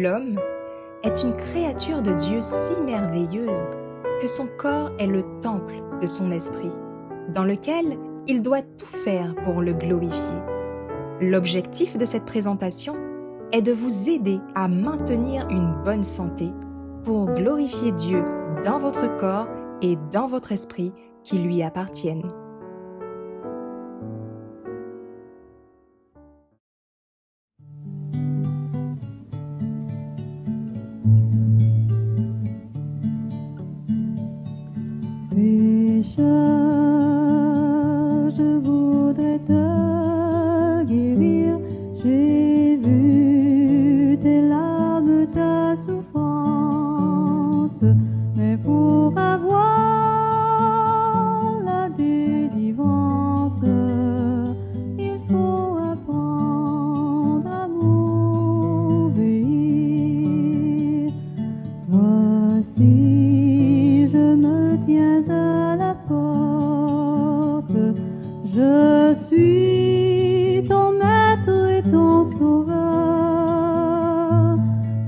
L'homme est une créature de Dieu si merveilleuse que son corps est le temple de son esprit, dans lequel il doit tout faire pour le glorifier. L'objectif de cette présentation est de vous aider à maintenir une bonne santé pour glorifier Dieu dans votre corps et dans votre esprit qui lui appartiennent. Pécheur, je voudrais te guérir. J'ai vu tes larmes, ta souffrance, mais pour avoir la délivrance, il faut apprendre à m'obéir. Voici, je me tiens à la porte, je suis ton maître et ton sauveur.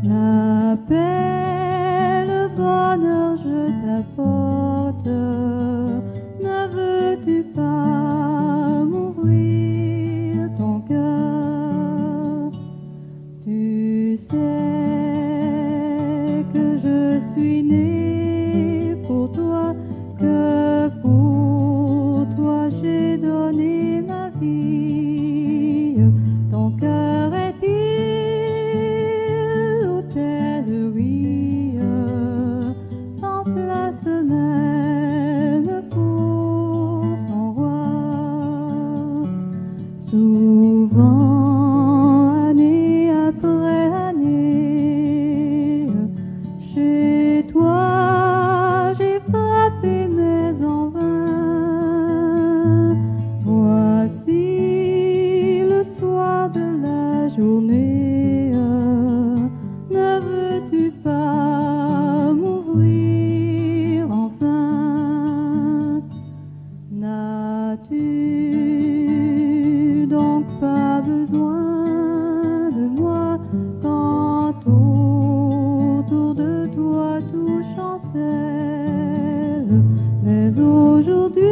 La paix, le bonheur, je t'apporte. Ne veux-tu pas m'ouvrir ton cœur? Tu sais que je suis né pour toi, que pour toi j'ai donné ma vie. Ton cœur est-il hôtellerie, sans place même pour son roi? Souvent, année après année, chez toi j'ai frappé mais en vain. Voici le soir de la journée, ne veux-tu pas m'ouvrir enfin? N'as-tu donc pas besoin de moi quand autour de toi tout chancelle? Mais aujourd'hui,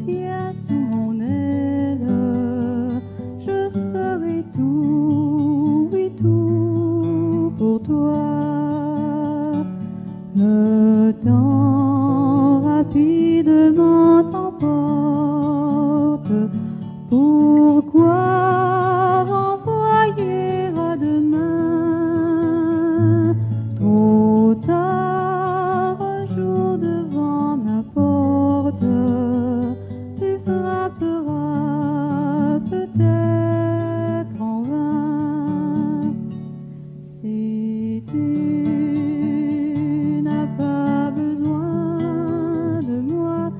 viens sous mon aile, je serai tout, oui tout pour toi. Le temps rapidement t'emporte. Pourquoi renvoyer à demain? Trop tard, un jour devant ma porte, tu frapperas peut-être en vain. Si tu n'as pas besoin de moi,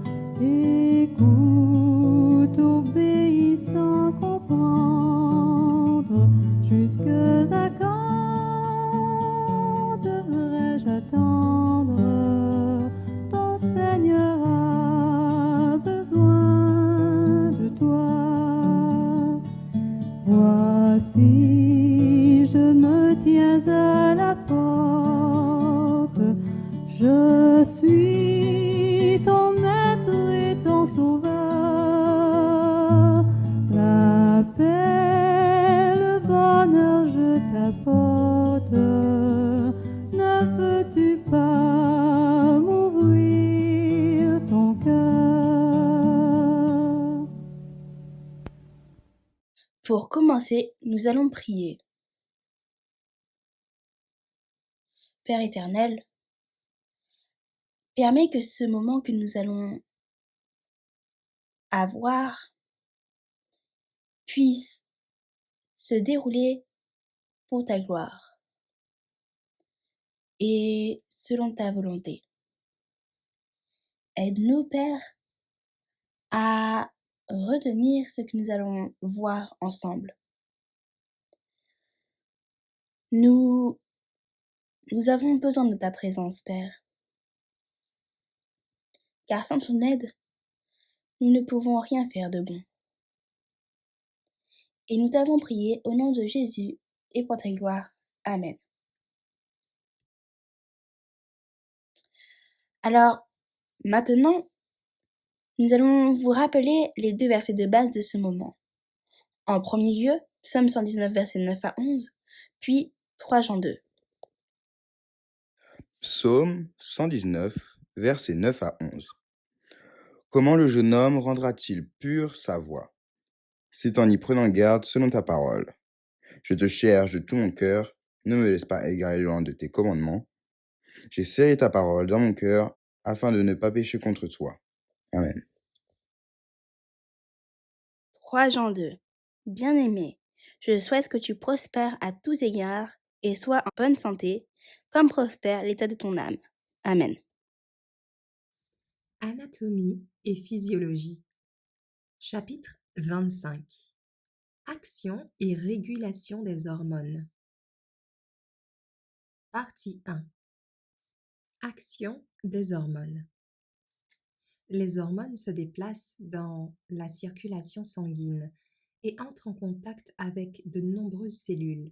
écoute, obéis sans comprendre. Jusque-là, quand devrais-je attendre? Ton Seigneur a besoin de toi. Voici, je me tiens à la porte, je suis ton maître et ton sauveur. La paix, le bonheur, je t'apporte. Ne veux-tu pas m'ouvrir ton cœur? Pour commencer, nous allons prier. Père éternel, permets que ce moment que nous allons avoir puisse se dérouler pour ta gloire et selon ta volonté. Aide-nous, Père, à retenir ce que nous allons voir ensemble. Nous avons besoin de ta présence, Père, car sans ton aide, nous ne pouvons rien faire de bon. Et nous t'avons prié au nom de Jésus et pour ta gloire. Amen. Alors, maintenant, nous allons vous rappeler les 2 versets de base de ce moment. En premier lieu, Psaume 119, versets 9 à 11, puis 3 Jean 2. Psaume 119, versets 9 à 11. Comment le jeune homme rendra-t-il pure sa voie? C'est en y prenant garde selon ta parole. Je te cherche de tout mon cœur, ne me laisse pas égarer loin de tes commandements. J'ai serré ta parole dans mon cœur, afin de ne pas pécher contre toi. Amen. 3 Jean 2. Bien-aimé, je souhaite que tu prospères à tous égards et sois en bonne santé, comme prospère l'état de ton âme. Amen. Anatomie et physiologie. Chapitre 25. Action et régulation des hormones. Partie 1. Action des hormones. Les hormones se déplacent dans la circulation sanguine et entrent en contact avec de nombreuses cellules.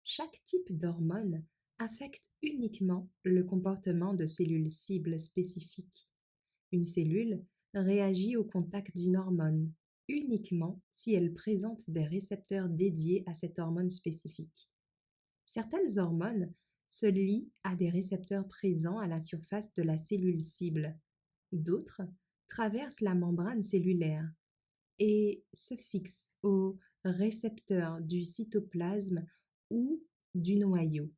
Chaque type d'hormone affecte uniquement le comportement de cellules cibles spécifiques. Une cellule réagit au contact d'une hormone uniquement si elle présente des récepteurs dédiés à cette hormone spécifique. Certaines hormones se lient à des récepteurs présents à la surface de la cellule cible. D'autres traversent la membrane cellulaire et se fixent aux récepteurs du cytoplasme ou du noyau.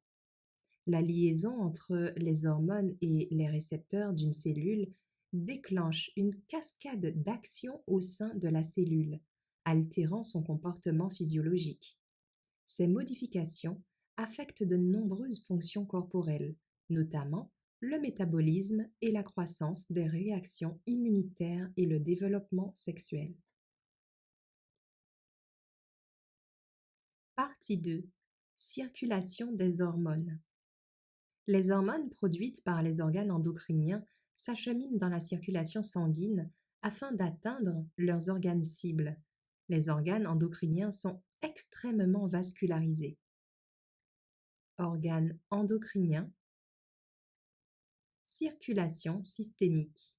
La liaison entre les hormones et les récepteurs d'une cellule déclenche une cascade d'actions au sein de la cellule, altérant son comportement physiologique. Ces modifications affectent de nombreuses fonctions corporelles, notamment le métabolisme et la croissance des réactions immunitaires et le développement sexuel. Partie 2. Circulation des hormones. Les hormones produites par les organes endocriniens s'acheminent dans la circulation sanguine afin d'atteindre leurs organes cibles. Les organes endocriniens sont extrêmement vascularisés. Organes endocriniens, circulation systémique.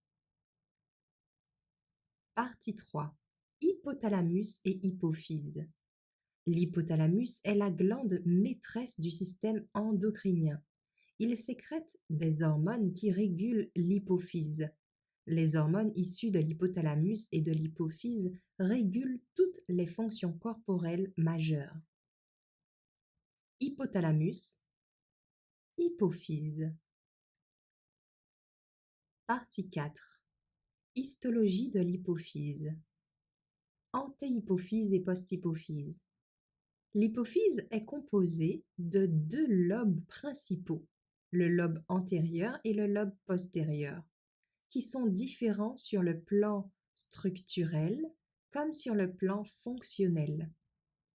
Partie 3. Hypothalamus et hypophyse. L'hypothalamus est la glande maîtresse du système endocrinien. Il sécrète des hormones qui régulent l'hypophyse. Les hormones issues de l'hypothalamus et de l'hypophyse régulent toutes les fonctions corporelles majeures. Hypothalamus, hypophyse. Partie 4. Histologie de l'hypophyse. Antéhypophyse et posthypophyse. L'hypophyse est composée de 2 lobes principaux, le lobe antérieur et le lobe postérieur, qui sont différents sur le plan structurel comme sur le plan fonctionnel.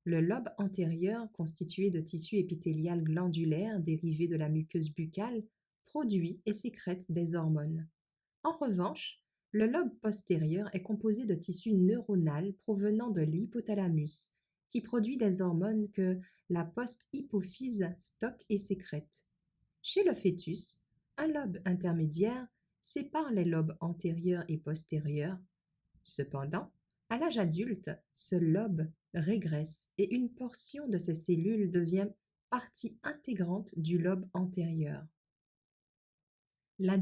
Le lobe antérieur, constitué de tissu épithélial glandulaire dérivé de la muqueuse buccale, produit et sécrète des hormones. En revanche, le lobe postérieur est composé de tissu neuronal provenant de l'hypothalamus, qui produit des hormones que la post-hypophyse stocke et sécrète. Chez le fœtus, un lobe intermédiaire sépare les lobes antérieurs et postérieurs. Cependant, à l'âge adulte, ce lobe régresse et une portion de ces cellules devient partie intégrante du lobe antérieur. La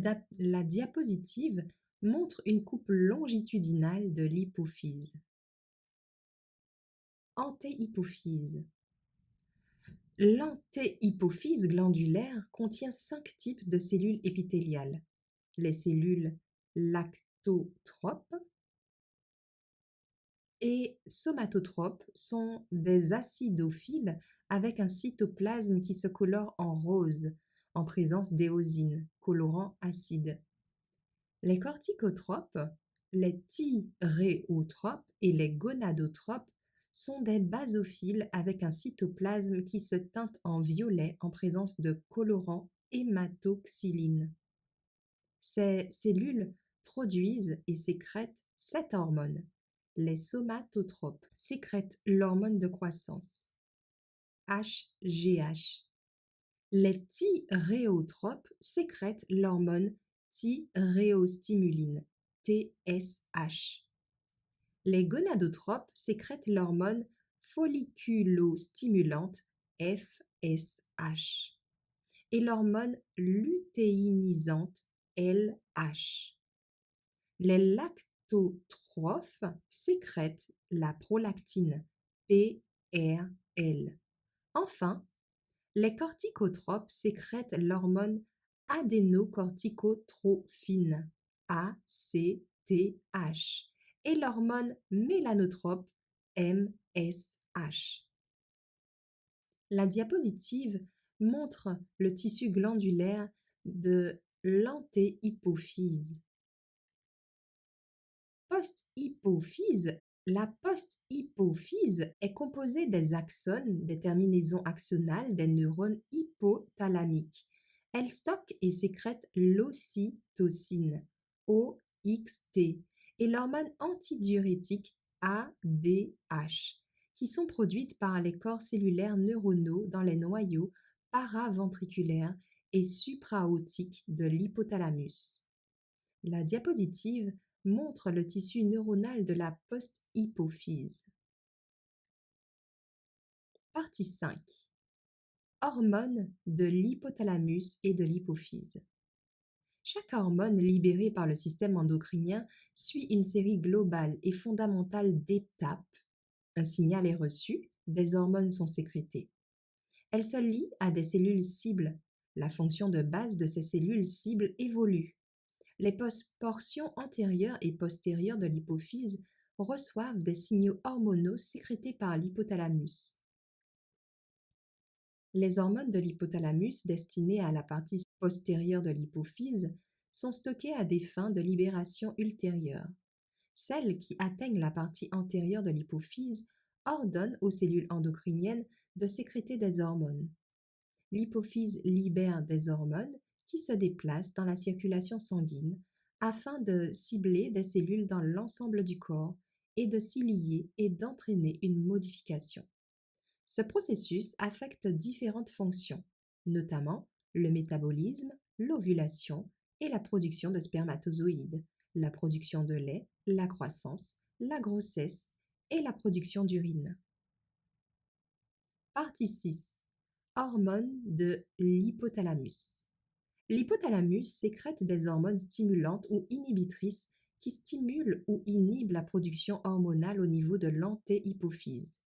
diapositive montre une coupe longitudinale de l'hypophyse. Antéhypophyse. L'antéhypophyse glandulaire contient 5 types de cellules épithéliales. Les cellules lactotropes et somatotropes sont des acidophiles avec un cytoplasme qui se colore en rose en présence d'éosine, colorant acide. Les corticotropes, les thyréotropes et les gonadotropes sont des basophiles avec un cytoplasme qui se teinte en violet en présence de colorant hématoxyline. Ces cellules produisent et sécrètent 7 hormones. Les somatotropes sécrètent l'hormone de croissance. THGH. Les thyréotropes sécrètent l'hormone thyréostimuline, TSH. Les gonadotropes sécrètent l'hormone folliculostimulante, FSH, et l'hormone lutéinisante, LH. Les lactotrophes sécrètent la prolactine, PRL. Enfin, les corticotropes sécrètent l'hormone adénocorticotrophine, ACTH, et l'hormone mélanotrope, MSH. La diapositive montre le tissu glandulaire de l'antéhypophyse. Post-hypophyse. La post-hypophyse est composée des axones, des terminaisons axonales des neurones hypothalamiques. Elle stocke et sécrète l'ocytocine, OXT, et l'hormone antidiurétique, ADH, qui sont produites par les corps cellulaires neuronaux dans les noyaux paraventriculaires et supraotiques de l'hypothalamus. La diapositive montre le tissu neuronal de la post-hypophyse. Partie 5. Hormones de l'hypothalamus et de l'hypophyse. Chaque hormone libérée par le système endocrinien suit une série globale et fondamentale d'étapes. Un signal est reçu, des hormones sont sécrétées. Elles se lient à des cellules cibles. La fonction de base de ces cellules cibles évolue. Les portions antérieures et postérieures de l'hypophyse reçoivent des signaux hormonaux sécrétés par l'hypothalamus. Les hormones de l'hypothalamus destinées à la partie postérieure de l'hypophyse sont stockées à des fins de libération ultérieure. Celles qui atteignent la partie antérieure de l'hypophyse ordonnent aux cellules endocriniennes de sécréter des hormones. L'hypophyse libère des hormones qui se déplacent dans la circulation sanguine afin de cibler des cellules dans l'ensemble du corps et de s'y lier et d'entraîner une modification. Ce processus affecte différentes fonctions, notamment le métabolisme, l'ovulation et la production de spermatozoïdes, la production de lait, la croissance, la grossesse et la production d'urine. Partie 6. Hormones de l'hypothalamus. L'hypothalamus sécrète des hormones stimulantes ou inhibitrices qui stimulent ou inhibent la production hormonale au niveau de l'antéhypophyse.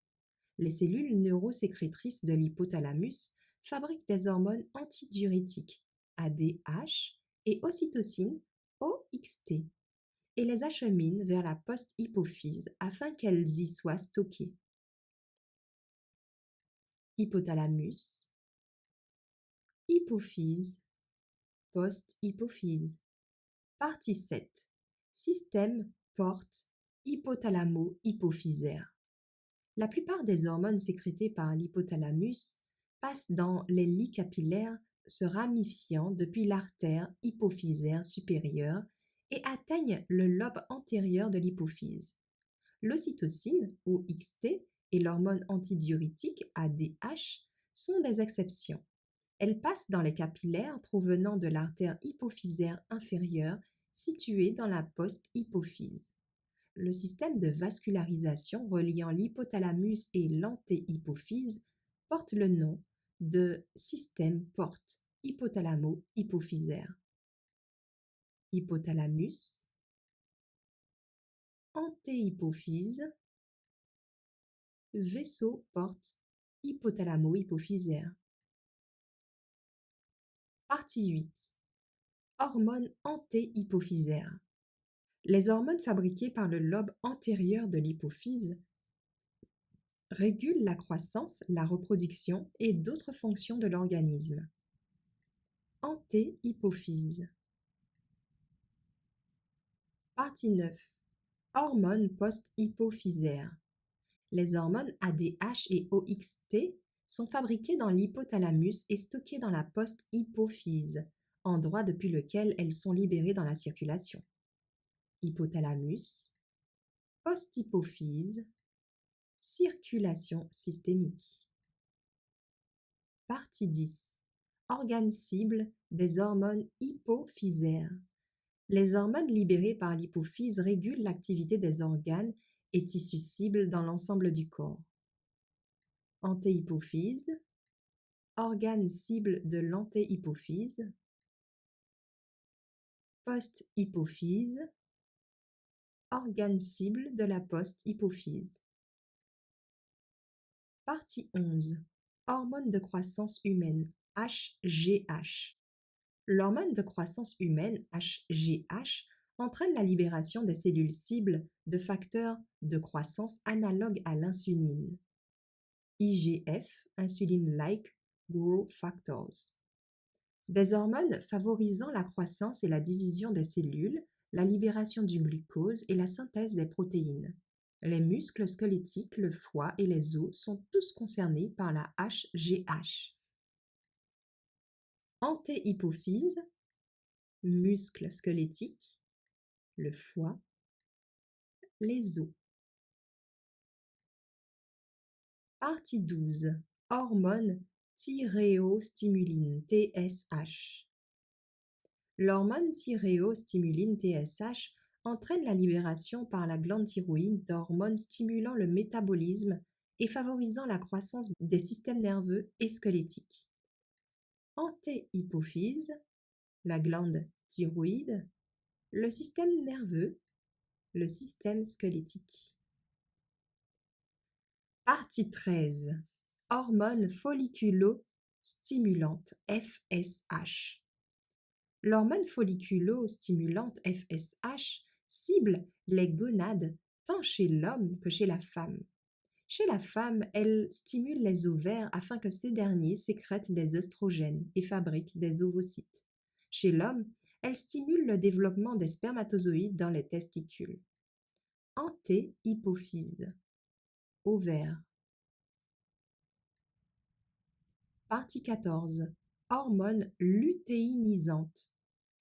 Les cellules neurosécrétrices de l'hypothalamus fabriquent des hormones antidiurétiques, ADH, et ocytocine, OXT, et les acheminent vers la post-hypophyse afin qu'elles y soient stockées. Hypothalamus, hypophyse, post-hypophyse. Partie 7. Système porte hypothalamo-hypophysaire. La plupart des hormones sécrétées par l'hypothalamus passent dans les lits capillaires se ramifiant depuis l'artère hypophysaire supérieure et atteignent le lobe antérieur de l'hypophyse. L'ocytocine, OXT, et l'hormone antidiurétique, ADH, sont des exceptions. Elles passent dans les capillaires provenant de l'artère hypophysaire inférieure située dans la post-hypophyse. Le système de vascularisation reliant l'hypothalamus et l'antéhypophyse porte le nom de système porte hypothalamo-hypophysaire. Hypothalamus, antéhypophyse, vaisseau porte hypothalamo-hypophysaire. Partie 8. Hormones antéhypophysaires. Les hormones fabriquées par le lobe antérieur de l'hypophyse régulent la croissance, la reproduction et d'autres fonctions de l'organisme. Antéhypophyse. Partie 9. Hormones post-hypophysaires. Les hormones ADH et OXT sont fabriquées dans l'hypothalamus et stockées dans la post-hypophyse, endroit depuis lequel elles sont libérées dans la circulation. Hypothalamus, post-hypophyse, circulation systémique. Partie 10. Organes cibles des hormones hypophysaires. Les hormones libérées par l'hypophyse régulent l'activité des organes et tissus cibles dans l'ensemble du corps. Antéhypophyse, organes cibles de l'antéhypophyse, post-hypophyse, organes cibles de la post-hypophyse. Partie 11. Hormone de croissance humaine, HGH. L'hormone de croissance humaine, HGH, entraîne la libération des cellules cibles de facteurs de croissance analogues à l'insuline. IGF, Insulin-like Growth Factors. Des hormones favorisant la croissance et la division des cellules, la libération du glucose et la synthèse des protéines. Les muscles squelettiques, le foie et les os sont tous concernés par la HGH. Antéhypophyse, muscles squelettiques, le foie, les os. Partie 12. Hormone thyréostimuline, TSH. L'hormone thyréostimuline, TSH, entraîne la libération par la glande thyroïde d'hormones stimulant le métabolisme et favorisant la croissance des systèmes nerveux et squelettiques. Antéhypophyse, la glande thyroïde, le système nerveux, le système squelettique. Partie 13. Hormone folliculo-stimulante, FSH. L'hormone folliculo-stimulante, FSH, cible les gonades tant chez l'homme que chez la femme. Chez la femme, elle stimule les ovaires afin que ces derniers sécrètent des œstrogènes et fabriquent des ovocytes. Chez l'homme, elle stimule le développement des spermatozoïdes dans les testicules. Antéhypophyse. Ovaire. Partie 14. Hormone lutéinisante.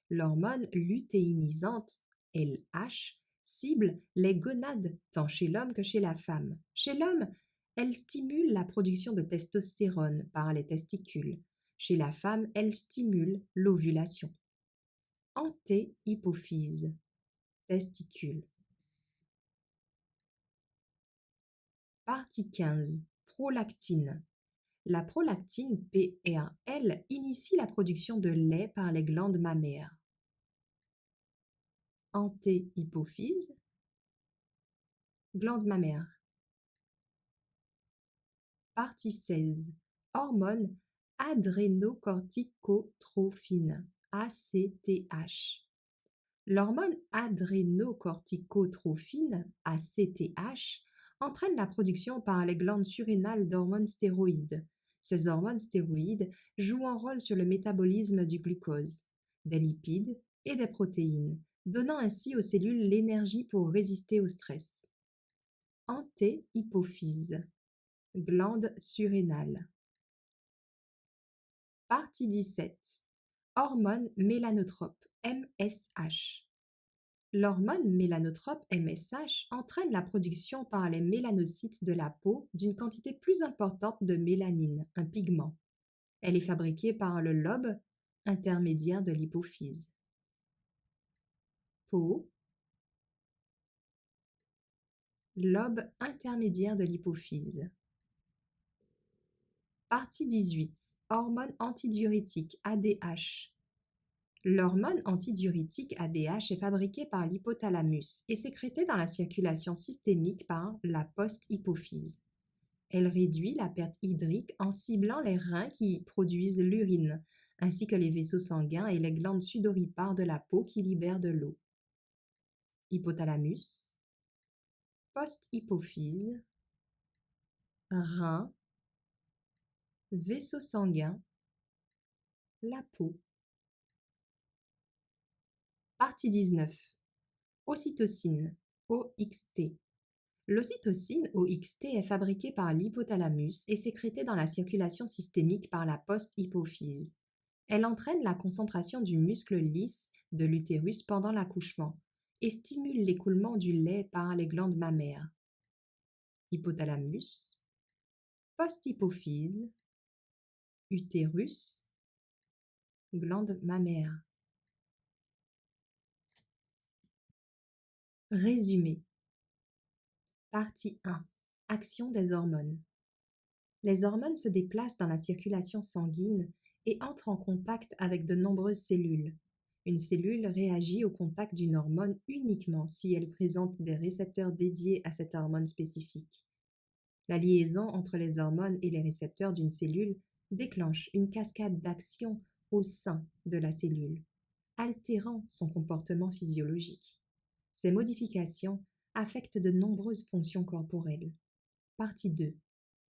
L'hormone lutéinisante, LH, cible les gonades tant chez l'homme que chez la femme. Chez l'homme, elle stimule la production de testostérone par les testicules. Chez la femme, elle stimule l'ovulation. Antéhypophyse, testicule. Partie 15. Prolactine. La prolactine, PRL, initie la production de lait par les glandes mammaires. Antéhypophyse, glande mammaire. Partie 16. Hormone adrénocorticotrophine, ACTH. L'hormone adrénocorticotrophine, ACTH, entraîne la production par les glandes surrénales d'hormones stéroïdes. Ces hormones stéroïdes jouent un rôle sur le métabolisme du glucose, des lipides et des protéines, donnant ainsi aux cellules l'énergie pour résister au stress. Antéhypophyse, glande surrénale. Partie 17. Hormone mélanotrope, MSH. L'hormone mélanotrope MSH entraîne la production par les mélanocytes de la peau d'une quantité plus importante de mélanine, un pigment. Elle est fabriquée par le lobe intermédiaire de l'hypophyse. Peau, lobe intermédiaire de l'hypophyse. Partie 18. Hormone antidiurétique, ADH. L'hormone antidiurétique ADH est fabriquée par l'hypothalamus et sécrétée dans la circulation systémique par la post-hypophyse. Elle réduit la perte hydrique en ciblant les reins qui produisent l'urine, ainsi que les vaisseaux sanguins et les glandes sudoripares de la peau qui libèrent de l'eau. Hypothalamus, post-hypophyse, reins, vaisseaux sanguins, la peau. Partie 19. Ocytocine, OXT. L'ocytocine, OXT, est fabriquée par l'hypothalamus et sécrétée dans la circulation systémique par la post-hypophyse. Elle entraîne la concentration du muscle lisse de l'utérus pendant l'accouchement et stimule l'écoulement du lait par les glandes mammaires. Hypothalamus, post-hypophyse, utérus, glande mammaire. Résumé. Partie 1. Action des hormones. Les hormones se déplacent dans la circulation sanguine et entrent en contact avec de nombreuses cellules. Une cellule réagit au contact d'une hormone uniquement si elle présente des récepteurs dédiés à cette hormone spécifique. La liaison entre les hormones et les récepteurs d'une cellule déclenche une cascade d'actions au sein de la cellule, altérant son comportement physiologique. Ces modifications affectent de nombreuses fonctions corporelles. Partie 2.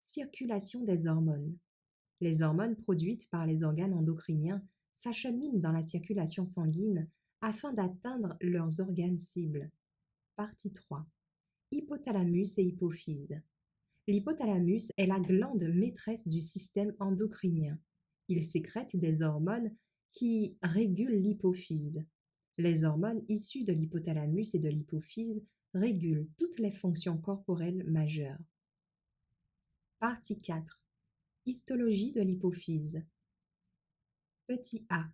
Circulation des hormones. Les hormones produites par les organes endocriniens s'acheminent dans la circulation sanguine afin d'atteindre leurs organes cibles. Partie 3. Hypothalamus et hypophyse. L'hypothalamus est la glande maîtresse du système endocrinien. Il sécrète des hormones qui régulent l'hypophyse. Les hormones issues de l'hypothalamus et de l'hypophyse régulent toutes les fonctions corporelles majeures. Partie 4. Histologie de l'hypophyse. Petit a.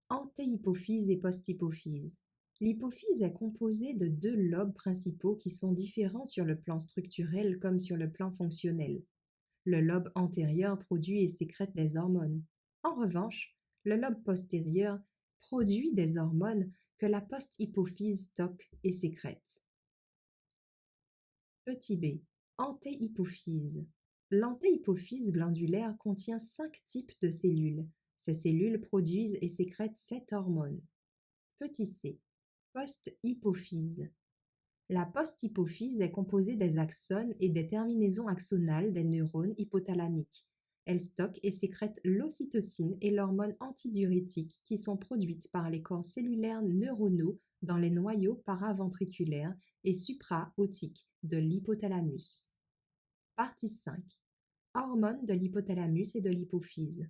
Antéhypophyse et posthypophyse. L'hypophyse est composée de 2 lobes principaux qui sont différents sur le plan structurel comme sur le plan fonctionnel. Le lobe antérieur produit et sécrète des hormones. En revanche, le lobe postérieur produit des hormones que la posthypophyse stocke et sécrète. Petit b. Antéhypophyse. L'antéhypophyse glandulaire contient 5 types de cellules. Ces cellules produisent et sécrètent 7 hormones. Petit c. Posthypophyse. La posthypophyse est composée des axones et des terminaisons axonales des neurones hypothalamiques. Elle stocke et sécrète l'ocytocine et l'hormone antidiurétique qui sont produites par les corps cellulaires neuronaux dans les noyaux paraventriculaires et supraotiques de l'hypothalamus. Partie 5. Hormones de l'hypothalamus et de l'hypophyse.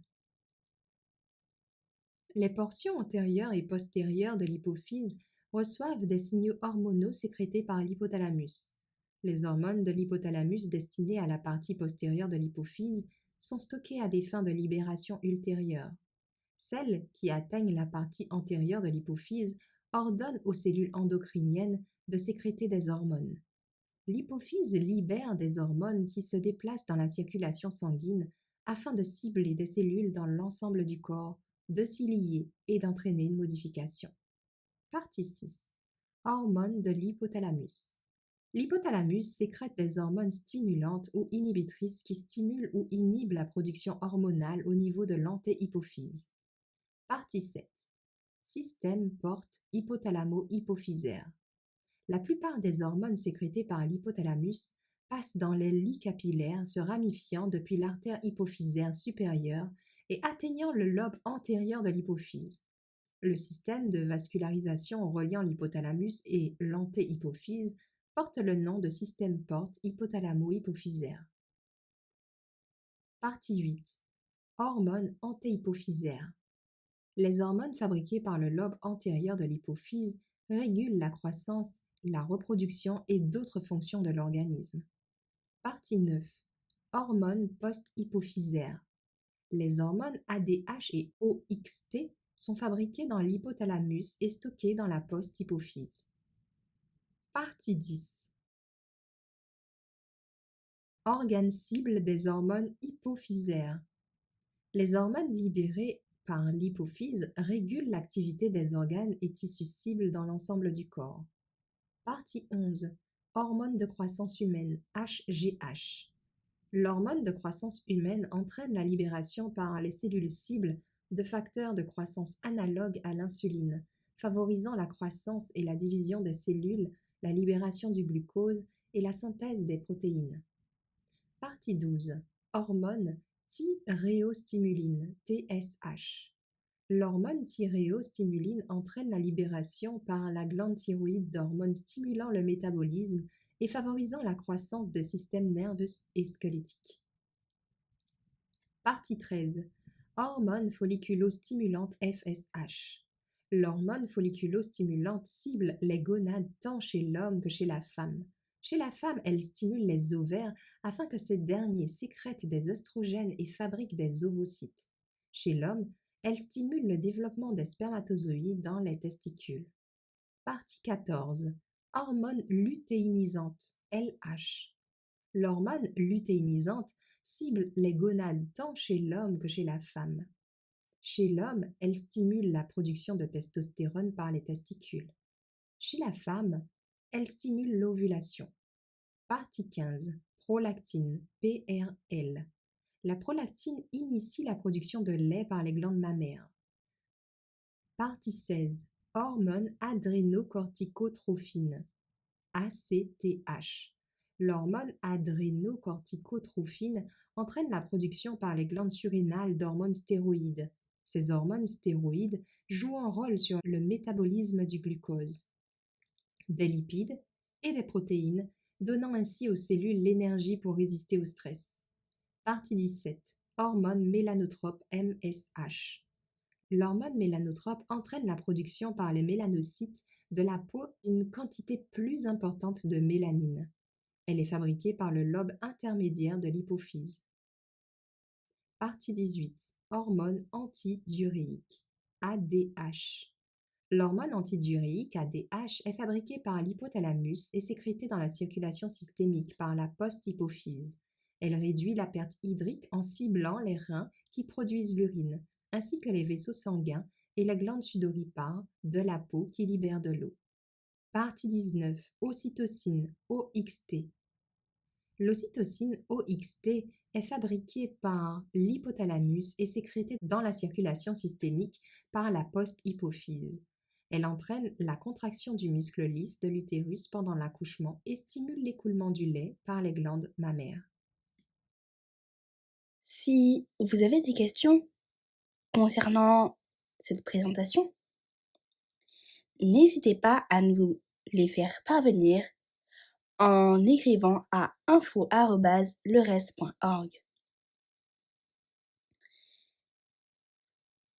Les portions antérieures et postérieures de l'hypophyse reçoivent des signaux hormonaux sécrétés par l'hypothalamus. Les hormones de l'hypothalamus destinées à la partie postérieure de l'hypophyse sont stockées à des fins de libération ultérieure. Celles qui atteignent la partie antérieure de l'hypophyse ordonnent aux cellules endocriniennes de sécréter des hormones. L'hypophyse libère des hormones qui se déplacent dans la circulation sanguine afin de cibler des cellules dans l'ensemble du corps, de s'y lier et d'entraîner une modification. Partie 6. Hormones de l'hypothalamus. L'hypothalamus sécrète des hormones stimulantes ou inhibitrices qui stimulent ou inhibent la production hormonale au niveau de l'antéhypophyse. Partie 7. Système porte hypothalamo-hypophysaire. La plupart des hormones sécrétées par l'hypothalamus passent dans les lits capillaires se ramifiant depuis l'artère hypophysaire supérieure et atteignant le lobe antérieur de l'hypophyse. Le système de vascularisation reliant l'hypothalamus et l'antéhypophyse porte le nom de système porte hypothalamo-hypophysaire. Partie 8. Hormones antéhypophysaires. Les hormones fabriquées par le lobe antérieur de l'hypophyse régulent la croissance, la reproduction et d'autres fonctions de l'organisme. Partie 9. Hormones post-hypophysaires. Les hormones ADH et OXT sont fabriquées dans l'hypothalamus et stockées dans la post-hypophyse. Partie 10. Organes cibles des hormones hypophysaires. Les hormones libérées par l'hypophyse régulent l'activité des organes et tissus cibles dans l'ensemble du corps. Partie 11. Hormones de croissance humaine, HGH. L'hormone de croissance humaine entraîne la libération par les cellules cibles de facteurs de croissance analogues à l'insuline, favorisant la croissance et la division des cellules, la libération du glucose et la synthèse des protéines. Partie 12. Hormone thyréostimuline, TSH. L'hormone thyréostimuline entraîne la libération par la glande thyroïde d'hormones stimulant le métabolisme et favorisant la croissance des systèmes nerveux et squelettiques. Partie 13. Hormone folliculostimulante FSH. L'hormone folliculostimulante cible les gonades tant chez l'homme que chez la femme. Chez la femme, elle stimule les ovaires afin que ces derniers sécrètent des œstrogènes et fabriquent des ovocytes. Chez l'homme, elle stimule le développement des spermatozoïdes dans les testicules. Partie 14. Hormone lutéinisante, LH. L'hormone lutéinisante cible les gonades tant chez l'homme que chez la femme. Chez l'homme, elle stimule la production de testostérone par les testicules. Chez la femme, elle stimule l'ovulation. Partie 15. Prolactine, PRL. La prolactine initie la production de lait par les glandes mammaires. Partie 16. Hormone adrénocorticotrophine, ACTH. L'hormone adrénocorticotrophine entraîne la production par les glandes surrénales d'hormones stéroïdes. Ces hormones stéroïdes jouent un rôle sur le métabolisme du glucose, des lipides et des protéines, donnant ainsi aux cellules l'énergie pour résister au stress. Partie 17. Hormone mélanotrope MSH. L'hormone mélanotrope entraîne la production par les mélanocytes de la peau d'une quantité plus importante de mélanine. Elle est fabriquée par le lobe intermédiaire de l'hypophyse. Partie 18. Hormone antidiuréique, ADH. L'hormone antidiuréique ADH est fabriquée par l'hypothalamus et sécrétée dans la circulation systémique par la post-hypophyse. Elle réduit la perte hydrique en ciblant les reins qui produisent l'urine, ainsi que les vaisseaux sanguins et les glandes sudoripares de la peau qui libèrent de l'eau. Partie 19. Ocytocine, OXT. L'ocytocine OXT est fabriquée par l'hypothalamus et sécrétée dans la circulation systémique par la post-hypophyse. Elle entraîne la contraction du muscle lisse de l'utérus pendant l'accouchement et stimule l'écoulement du lait par les glandes mammaires. Si vous avez des questions concernant cette présentation, n'hésitez pas à nous les faire parvenir en écrivant à info@lerest.org.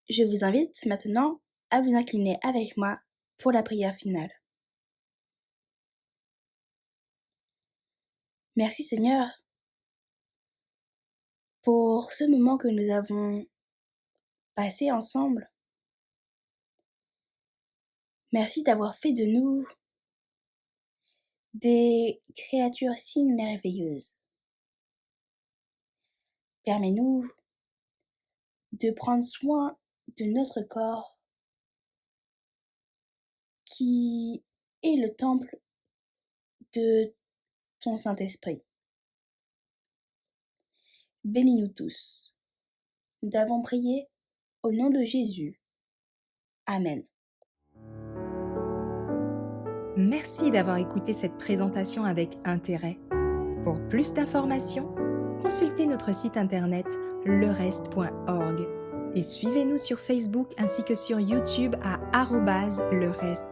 Je vous invite maintenant à vous incliner avec moi pour la prière finale. Merci Seigneur pour ce moment que nous avons passé ensemble. Merci d'avoir fait de nous des créatures si merveilleuses. Permets-nous de prendre soin de notre corps qui est le temple de ton Saint-Esprit. Bénis-nous tous. Nous t'avons prié au nom de Jésus. Amen. Merci d'avoir écouté cette présentation avec intérêt. Pour plus d'informations, consultez notre site internet lerest.org et suivez-nous sur Facebook ainsi que sur YouTube à @lerest.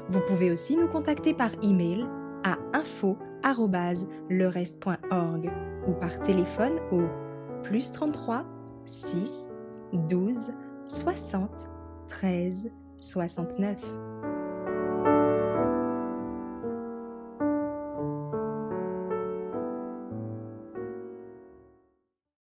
Vous pouvez aussi nous contacter par email à info@lerest.org ou par téléphone au +33 6 12 60 13 69.